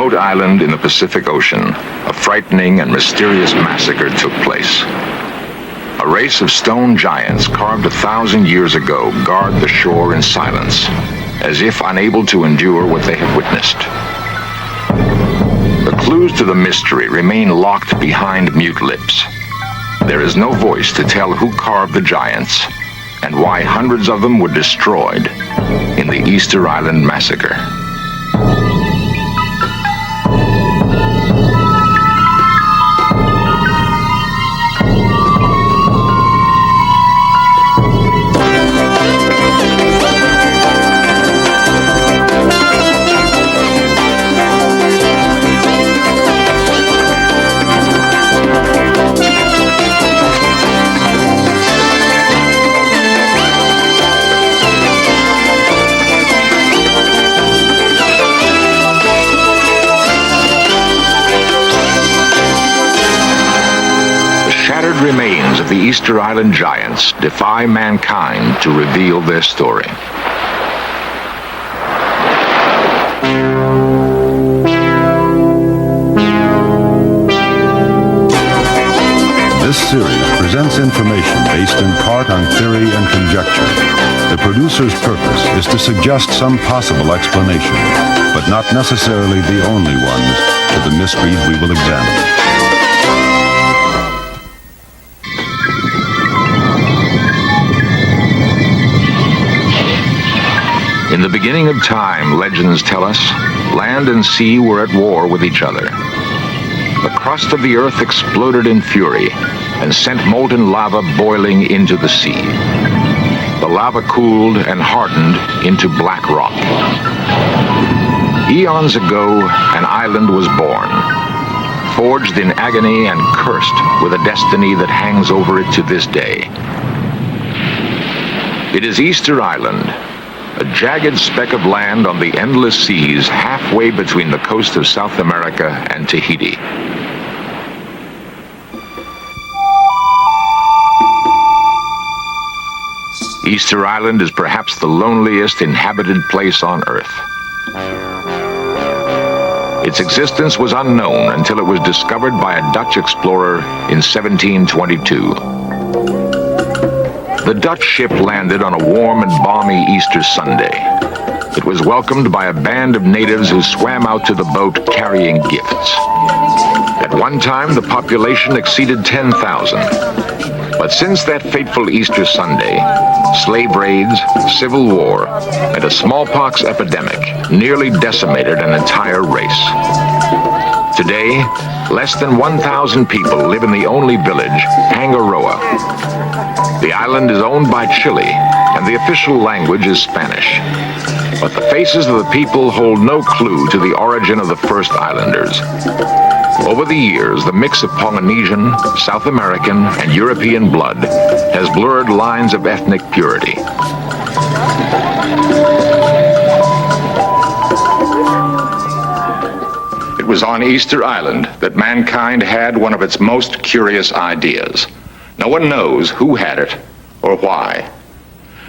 remote island in the Pacific Ocean, a frightening and mysterious massacre took place. A race of stone giants carved 1,000 years ago guard the shore in silence, as if unable to endure what they have witnessed. The clues to the mystery remain locked behind mute lips. There is no voice to tell who carved the giants and why hundreds of them were destroyed in the Easter Island Massacre. Remains of the Easter Island giants defy mankind to reveal their story. This series presents information based in part on theory and conjecture. The producer's purpose is to suggest some possible explanation, but not necessarily the only ones, to the mysteries we will examine. In the beginning of time, legends tell us, land and sea were at war with each other. The crust of the earth exploded in fury and sent molten lava boiling into the sea. The lava cooled and hardened into black rock. Eons ago, an island was born, forged in agony and cursed with a destiny that hangs over it to this day. It is Easter Island, a jagged speck of land on the endless seas halfway between the coast of South America and Tahiti. Easter Island is perhaps the loneliest inhabited place on Earth. Its existence was unknown until it was discovered by a Dutch explorer in 1722. The Dutch ship landed on a warm and balmy Easter Sunday. It was welcomed by a band of natives who swam out to the boat carrying gifts. At one time, the population exceeded 10,000. But since that fateful Easter Sunday, slave raids, civil war, and a smallpox epidemic nearly decimated an entire race. Today, less than 1,000 people live in the only village, Hangaroa. The island is owned by Chile, and the official language is Spanish. But the faces of the people hold no clue to the origin of the first islanders. Over the years, the mix of Polynesian, South American, and European blood has blurred lines of ethnic purity. It was on Easter Island that mankind had one of its most curious ideas. No one knows who had it or why.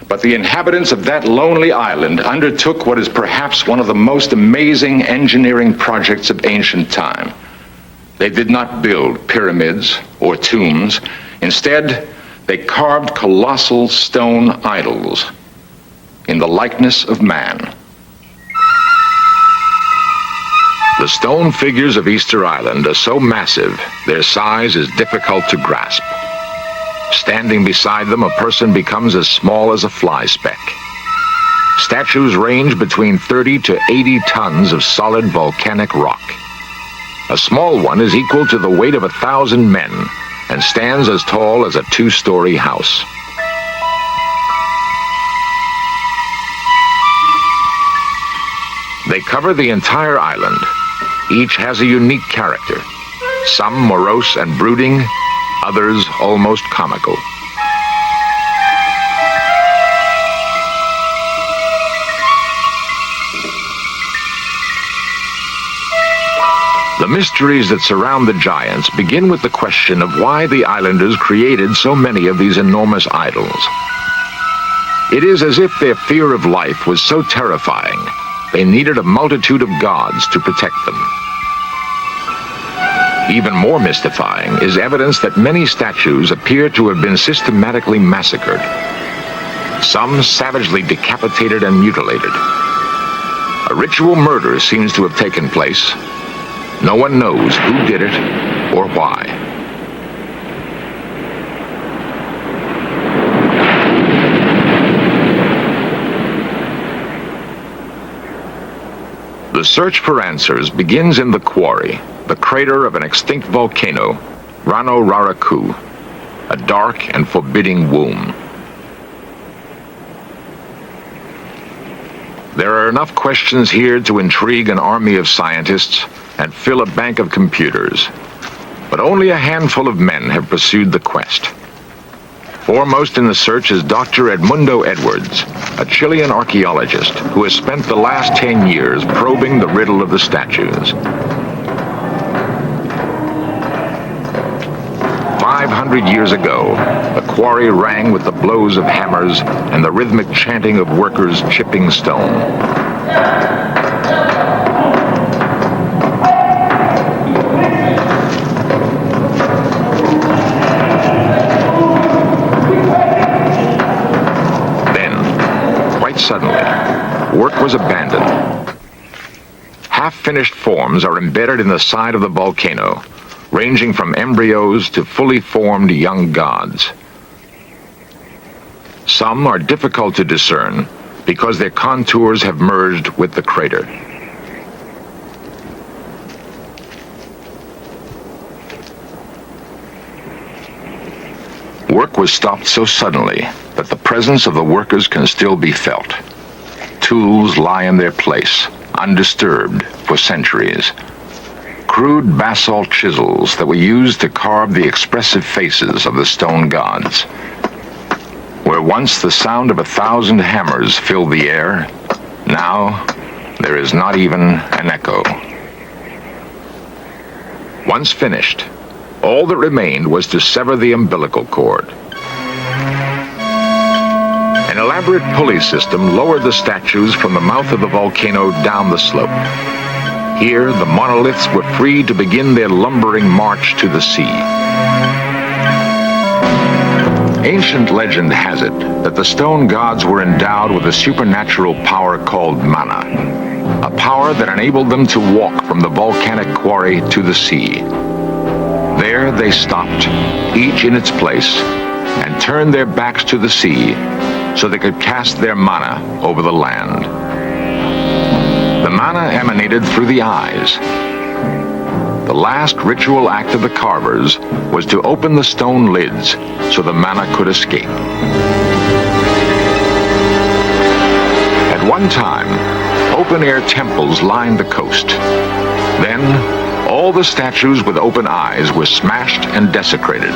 But the inhabitants of that lonely island undertook what is perhaps one of the most amazing engineering projects of ancient time. They did not build pyramids or tombs. Instead, they carved colossal stone idols in the likeness of man. The stone figures of Easter Island are so massive, their size is difficult to grasp. Standing beside them, a person becomes as small as a fly speck. Statues range between 30 to 80 tons of solid volcanic rock. A small one is equal to the weight of 1,000 men and stands as tall as a 2-story house. They cover the entire island. Each has a unique character, some morose and brooding, others almost comical. The mysteries that surround the giants begin with the question of why the islanders created so many of these enormous idols. It is as if their fear of life was so terrifying, they needed a multitude of gods to protect them. Even more mystifying is evidence that many statues appear to have been systematically massacred. Some savagely decapitated and mutilated. A ritual murder seems to have taken place. No one knows who did it or why. The search for answers begins in the quarry, the crater of an extinct volcano, Rano Raraku, a dark and forbidding womb. There are enough questions here to intrigue an army of scientists and fill a bank of computers, but only a handful of men have pursued the quest. Foremost in the search is Dr. Edmundo Edwards, a Chilean archaeologist who has spent the last 10 years probing the riddle of the statues. 500 years ago, the quarry rang with the blows of hammers and the rhythmic chanting of workers chipping stone. Suddenly, work was abandoned. Half-finished forms are embedded in the side of the volcano, ranging from embryos to fully formed young gods. Some are difficult to discern because their contours have merged with the crater. Work was stopped so suddenly that the presence of the workers can still be felt. Tools lie in their place, undisturbed for centuries. Crude basalt chisels that were used to carve the expressive faces of the stone gods. Where once the sound of 1,000 hammers filled the air, now there is not even an echo. Once finished, all that remained was to sever the umbilical cord. An elaborate pulley system lowered the statues from the mouth of the volcano down the slope. Here, the monoliths were free to begin their lumbering march to the sea. Ancient legend has it that the stone gods were endowed with a supernatural power called mana, a power that enabled them to walk from the volcanic quarry to the sea. There they stopped, each in its place, and turned their backs to the sea so they could cast their mana over the land. The mana emanated through the eyes. The last ritual act of the carvers was to open the stone lids so the mana could escape. At one time, open-air temples lined the coast. Then, all the statues with open eyes were smashed and desecrated.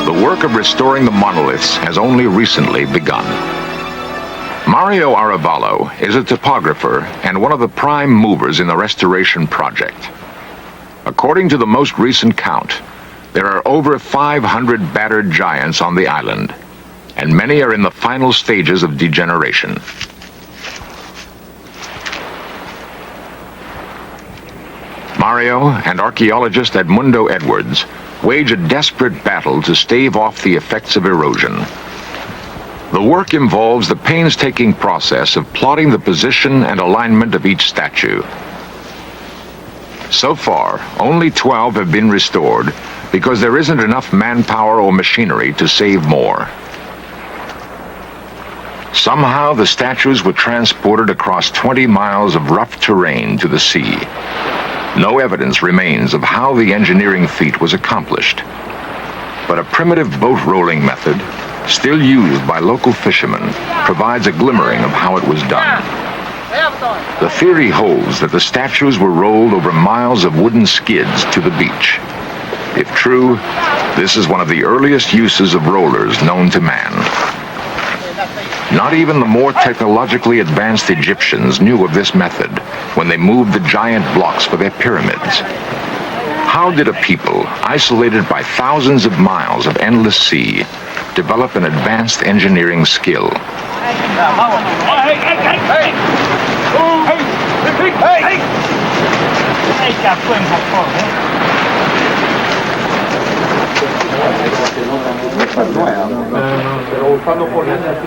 The work of restoring the monoliths has only recently begun. Mario Aravallo is a topographer and one of the prime movers in the restoration project. According to the most recent count, there are over 500 battered giants on the island, and many are in the final stages of degeneration. Mario and archaeologist Edmundo Edwards wage a desperate battle to stave off the effects of erosion. The work involves the painstaking process of plotting the position and alignment of each statue. So far, only 12 have been restored because there isn't enough manpower or machinery to save more. Somehow, the statues were transported across 20 miles of rough terrain to the sea. No evidence remains of how the engineering feat was accomplished. But a primitive boat rolling method, still used by local fishermen, provides a glimmering of how it was done. The theory holds that the statues were rolled over miles of wooden skids to the beach. If true, this is one of the earliest uses of rollers known to man. Not even the more technologically advanced Egyptians knew of this method when they moved the giant blocks for their pyramids. How did a people, isolated by thousands of miles of endless sea, develop an advanced engineering skill.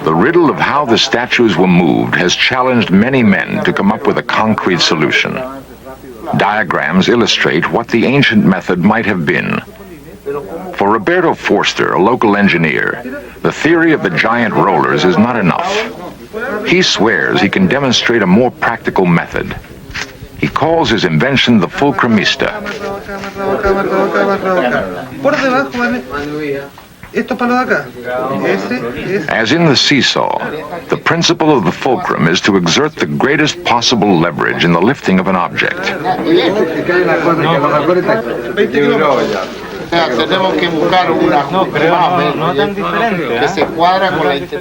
The riddle of how the statues were moved has challenged many men to come up with a concrete solution. Diagrams illustrate what the ancient method might have been. For Roberto Forster, a local engineer, the theory of the giant rollers is not enough. He swears he can demonstrate a more practical method. He calls his invention the fulcrumista. As in the seesaw, the principle of the fulcrum is to exert the greatest possible leverage in the lifting of an object.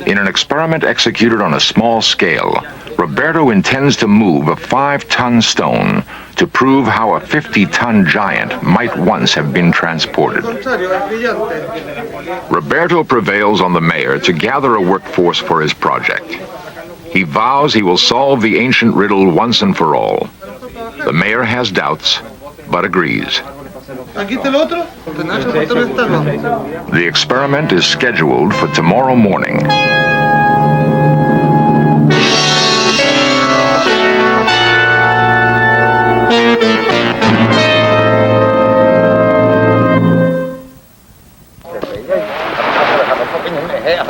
In an experiment executed on a small scale, Roberto intends to move a 5-ton stone to prove how a 50-ton giant might once have been transported. Roberto prevails on the mayor to gather a workforce for his project. He vows he will solve the ancient riddle once and for all. The mayor has doubts, but agrees. The experiment is scheduled for tomorrow morning.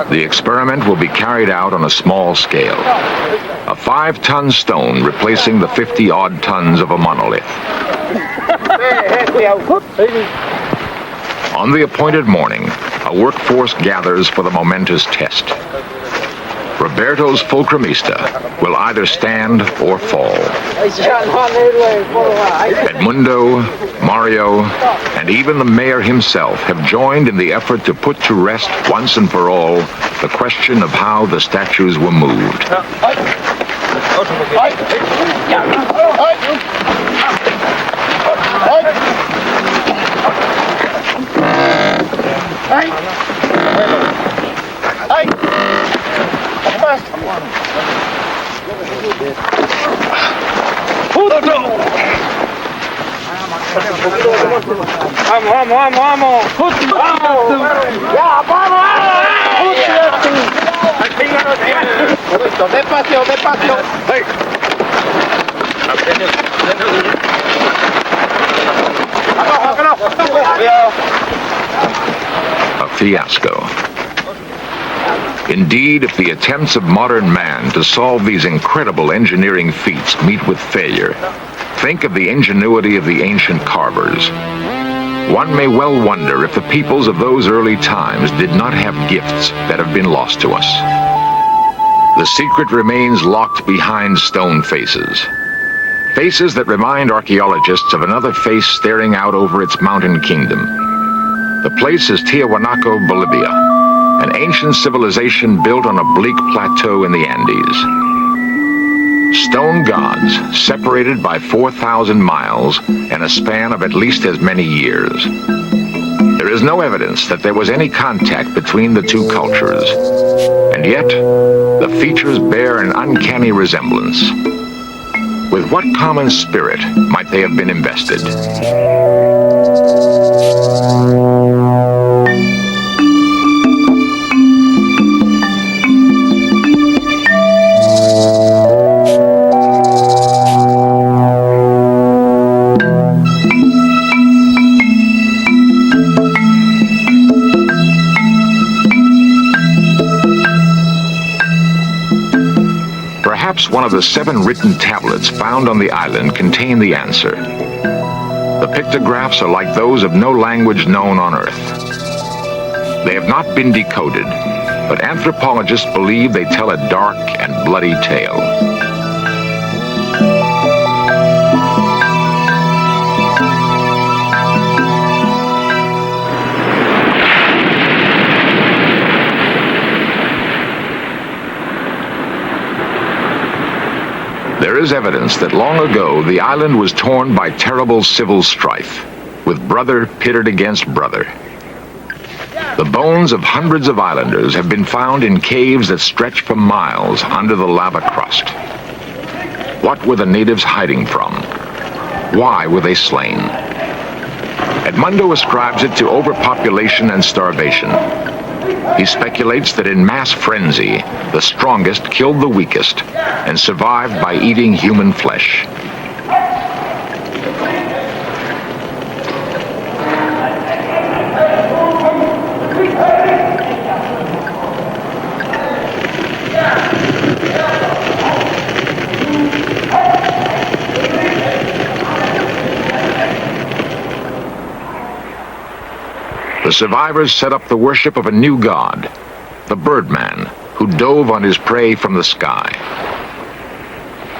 The experiment will be carried out on a small scale. A 5-ton stone replacing the 50-odd tons of a monolith. On the appointed morning, a workforce gathers for the momentous test. Roberto's fulcrumista will either stand or fall. Edmundo, Mario, and even the mayor himself have joined in the effort to put to rest once and for all the question of how the statues were moved. Despacio, despacio. A fiasco. Indeed, if the attempts of modern man to solve these incredible engineering feats meet with failure, think of the ingenuity of the ancient carvers. One may well wonder if the peoples of those early times did not have gifts that have been lost to us. The secret remains locked behind stone faces. Faces that remind archaeologists of another face staring out over its mountain kingdom. The place is Tiahuanaco, Bolivia, an ancient civilization built on a bleak plateau in the Andes. Stone gods, separated by 4,000 miles and a span of at least as many years. There is no evidence that there was any contact between the two cultures, and yet the features bear an uncanny resemblance. With what common spirit might they have been invested? Perhaps one of the 7 written tablets found on the island contain the answer. The pictographs are like those of no language known on Earth. They have not been decoded, but anthropologists believe they tell a dark and bloody tale. There is evidence that long ago the island was torn by terrible civil strife, with brother pitted against brother. The bones of hundreds of islanders have been found in caves that stretch for miles under the lava crust. What were the natives hiding from? Why were they slain? Edmundo ascribes it to overpopulation and starvation. He speculates that in mass frenzy, the strongest killed the weakest and survived by eating human flesh. The survivors set up the worship of a new god, the Birdman, who dove on his prey from the sky.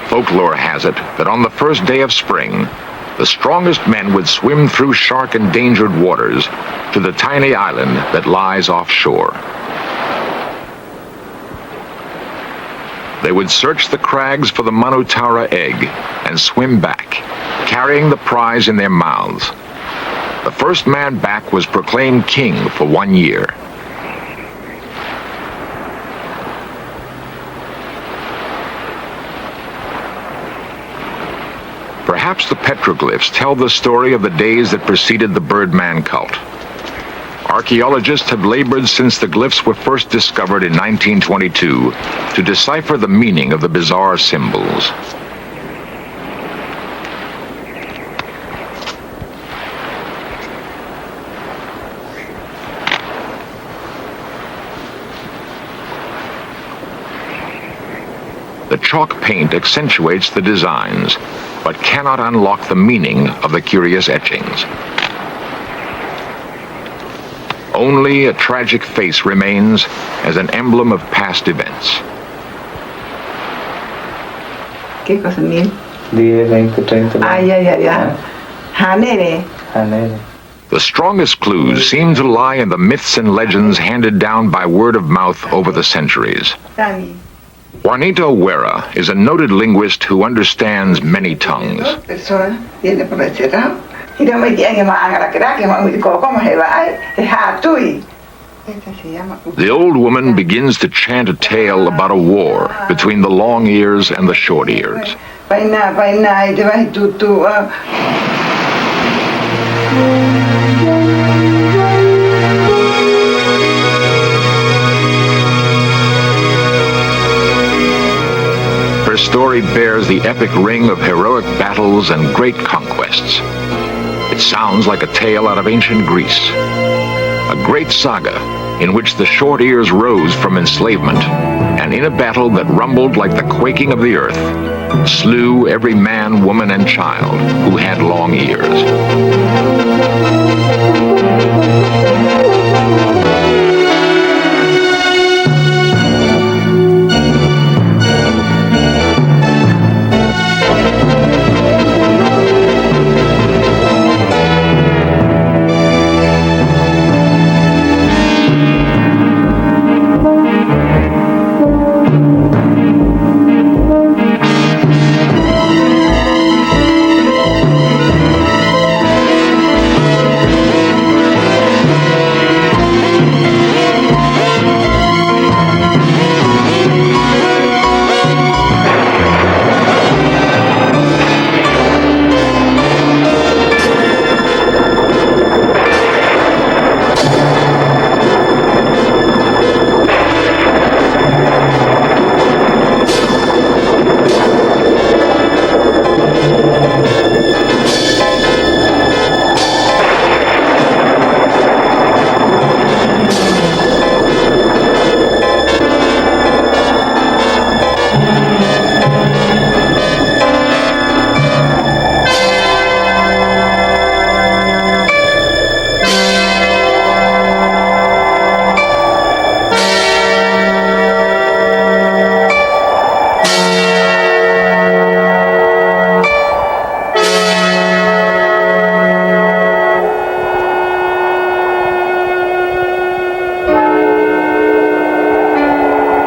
Folklore has it that on the first day of spring, the strongest men would swim through shark-endangered waters to the tiny island that lies offshore. They would search the crags for the Manotaura egg and swim back, carrying the prize in their mouths. The first man back was proclaimed king for 1 year. Perhaps the petroglyphs tell the story of the days that preceded the Birdman cult. Archaeologists have labored since the glyphs were first discovered in 1922 to decipher the meaning of the bizarre symbols. The chalk paint accentuates the designs, but cannot unlock the meaning of the curious etchings. Only a tragic face remains as an emblem of past events. ¿Qué cosa mil? 10, 20, 30. Ya. Hanere. The strongest clues seem to lie in the myths and legends handed down by word of mouth over the centuries. Tani. Juanito Huera is a noted linguist who understands many tongues. Persona viene por el cerrado. Y no me tiene más a la crack, ¿cómo se va? Es hatui. The old woman begins to chant a tale about a war between the long ears and the short ears. Vaina, y te vas tú. Her story bears the epic ring of heroic battles and great conquests. It sounds like a tale out of ancient Greece, a great saga in which the short ears rose from enslavement, and in a battle that rumbled like the quaking of the earth, slew every man, woman, and child who had long ears.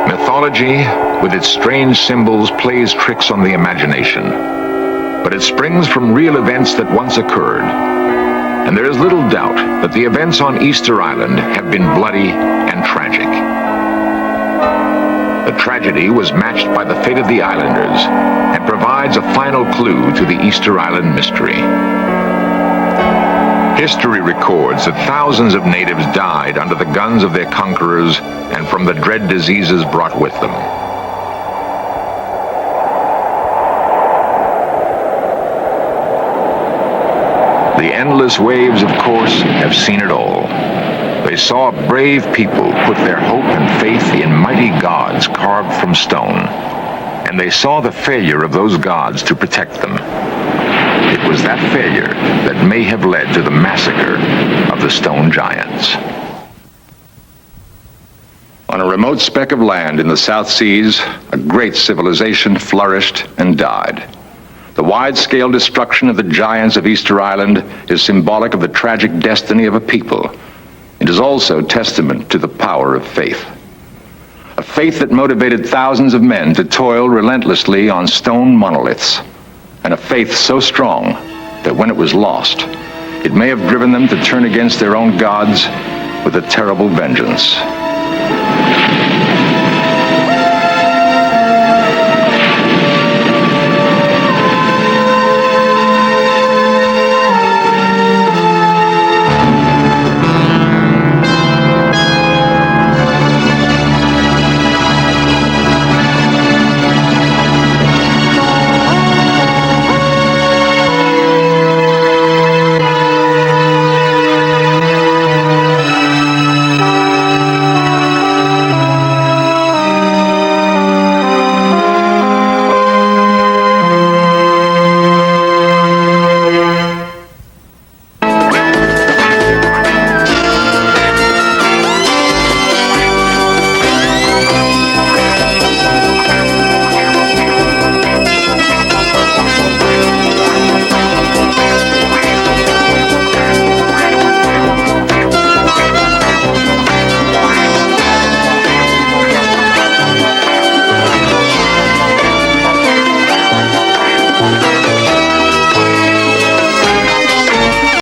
Mythology, with its strange symbols, plays tricks on the imagination. But it springs from real events that once occurred. And there is little doubt that the events on Easter Island have been bloody and tragic. The tragedy was matched by the fate of the islanders and provides a final clue to the Easter Island mystery. History records that thousands of natives died under the guns of their conquerors and from the dread diseases brought with them. The endless waves, of course, have seen it all. They saw brave people put their hope and faith in mighty gods carved from stone, and they saw the failure of those gods to protect them. It was that failure that may have led to the massacre of the stone giants. On a remote speck of land in the South Seas, a great civilization flourished and died. The wide-scale destruction of the giants of Easter Island is symbolic of the tragic destiny of a people. It is also testament to the power of faith. A faith that motivated thousands of men to toil relentlessly on stone monoliths, and a faith so strong that when it was lost, it may have driven them to turn against their own gods with a terrible vengeance.